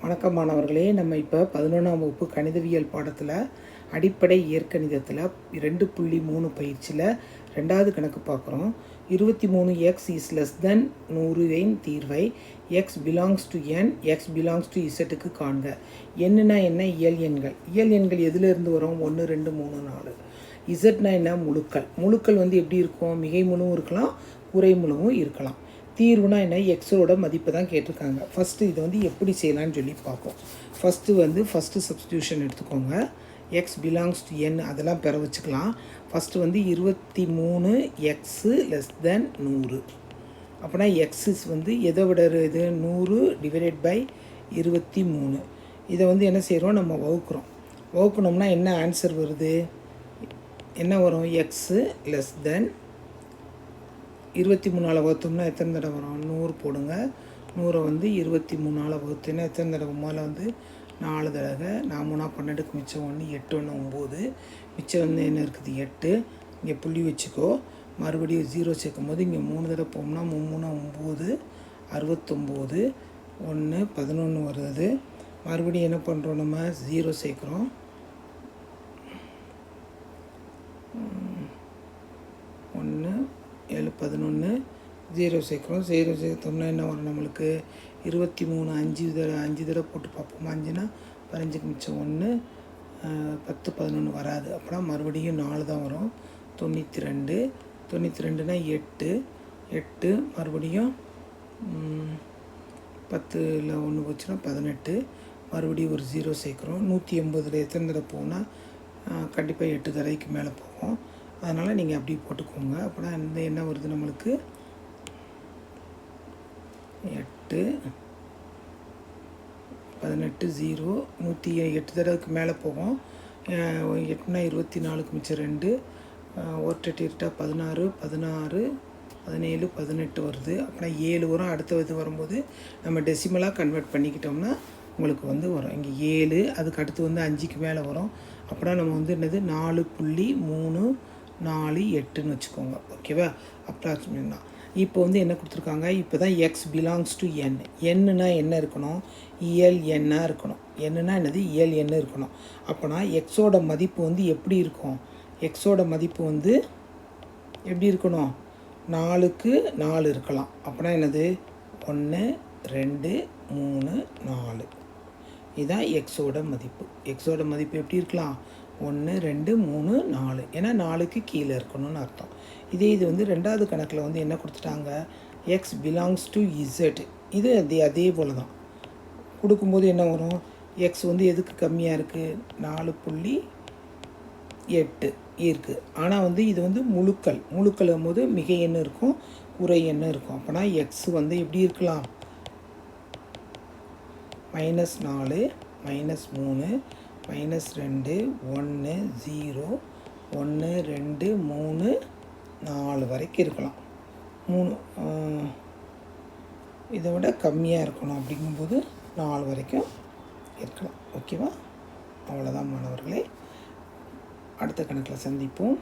வணக்கம் மாணவர்களே, நம்ம இப்போ 11ஆம் வகுப்பு கணிதவியல் பாடத்தில் அடிப்படை இயற்கணிதத்தில் 2.3 பயிற்சியில் 2வது கணக்கு பார்க்குறோம். 23x is less than 100 தீர்வை x belongs to n, x belongs to zக்கு காண்க. என்னன்னா என்ன? இயல் எண்கள். இயல் எண்கள் எதிலிருந்து வரும்? 1, 2, 3, 4. இசட்னா என்ன? முழுக்கள். முழுக்கள் எப்படி இருக்கும்? மிகை முழுவும் இருக்கலாம், குறை முழுவும் இருக்கலாம். தீர்வுனா என்ன? எக்ஸோட மதிப்பு தான் கேட்டிருக்காங்க. ஃபஸ்ட்டு இதை எப்படி செய்யலான்னு சொல்லி பார்ப்போம். ஃபஸ்ட்டு சப்ஸ்டியூஷன் எடுத்துக்கோங்க. எக்ஸ் பிலாங்ஸ் டு என் அதெல்லாம் பெற வச்சுக்கலாம். First 23x less than 100. அப்படின்னா எக்ஸஸ் எதை விட இது 100 டிவைடட் பை 23. இதை என்ன செய்கிறோம்? நம்ம வகுக்கணும்னா என்ன ஆன்சர் வருது? என்ன வரும்? எக்ஸு லெஸ் தென் 23 வகுத்தோம்னா எத்தனை தடவை வரும்? 100 போடுங்க. 100 23 வகுத்தோன்னா எத்தனை தடவை? முதல்ல 4 தடவை. 4 12க்கு மிச்சம் 1, 8 1 9. மிச்சம் என்ன இருக்குது? 8. இங்கே புள்ளி வச்சுக்கோ. மறுபடியும் 0 சேர்க்கும் போது இங்கே 3 தடவை போகணும்னா 3 9 69 1 11 வருது. மறுபடியும் என்ன பண்ணுறோம்? நம்ம 0 சேர்க்குறோம். 1 7 11 0 சேர்க்குறோம். 0 சேர்த்தோம்னா என்ன வரும்? நம்மளுக்கு 23 5 தடவை போட்டு பார்ப்போம். 5னா 15க்கு மிச்சம் 1 10 11 வராது. அப்படின்னா மறுபடியும் 4 தான் வரும். 92 92னா 8 மறுபடியும் 10ல் 1 போச்சுன்னா 18. மறுபடியும் ஒரு 0 சேர்க்குறோம். 180 எத்தனை தடவை போனால் கண்டிப்பாக 8 தடவைக்கு மேலே போகும். அதனால் நீங்கள் அப்படி போட்டுக்கோங்க. அப்படின்னா என்ன வருது நம்மளுக்கு? 8 18 0 108 தடவைக்கு மேலே போகும். 8னா 24க்கு மிச்சம் 2 1 8 16 16 17 18 வருது. அப்படின்னா 7 வரும். அடுத்த இது வரும்போது நம்ம டெசிமலாக கன்வெர்ட் பண்ணிக்கிட்டோம்னா உங்களுக்கு வரும். இங்கே 7 அதுக்கு அடுத்து 5க்கு மேலே வரும். அப்படின்னா நம்ம என்னது 4.348ன்னு வச்சுக்கோங்க. ஓகேவா? அப்ராக்சிமேட் தான். இப்போ என்ன கொடுத்துருக்காங்க? இப்போ தான் எக்ஸ் பிலாங்ஸ் டு என். என்னன்னா என்ன இருக்கணும்? இயல் எண்ணாக இருக்கணும். என்னன்னா என்னது? இயல் எண்ணு இருக்கணும். அப்போனா எக்ஸோட மதிப்பு எப்படி இருக்கும்? எக்ஸோட மதிப்பு எப்படி இருக்கணும்? 4க்கு 4 இருக்கலாம். அப்படின்னா என்னது? 1 2 3 4. இதுதான் எக்ஸோட மதிப்பு. எக்ஸோட மதிப்பு எப்படி இருக்கலாம்? 1 2 3 4. ஏன்னா 4க்கு கீழே இருக்கணும்னு அர்த்தம். இதே இது 2வது கணக்கில் என்ன கொடுத்துட்டாங்க? X belongs to Z. இது அதே போல் தான் கொடுக்கும்போது என்ன வரும்? எக்ஸ் எதுக்கு கம்மியாக இருக்குது? 4.8 இருக்குது. ஆனால் இது முழுக்கள் போது மிகை எண்ணு இருக்கும், குறை எண்ணு இருக்கும். அப்போனா எக்ஸ் எப்படி இருக்கலாம்? -4 -3 -2 1 0 1 2 3 4 வரைக்கும் இருக்கலாம். 3 இதை விட கம்மியாக இருக்கணும். அப்படிங்கும்போது 4 வரைக்கும் இருக்கலாம். ஓகேவா? அவ்வளோதான் மாணவர்களே. அடுத்த கணக்கில் சந்திப்போம்.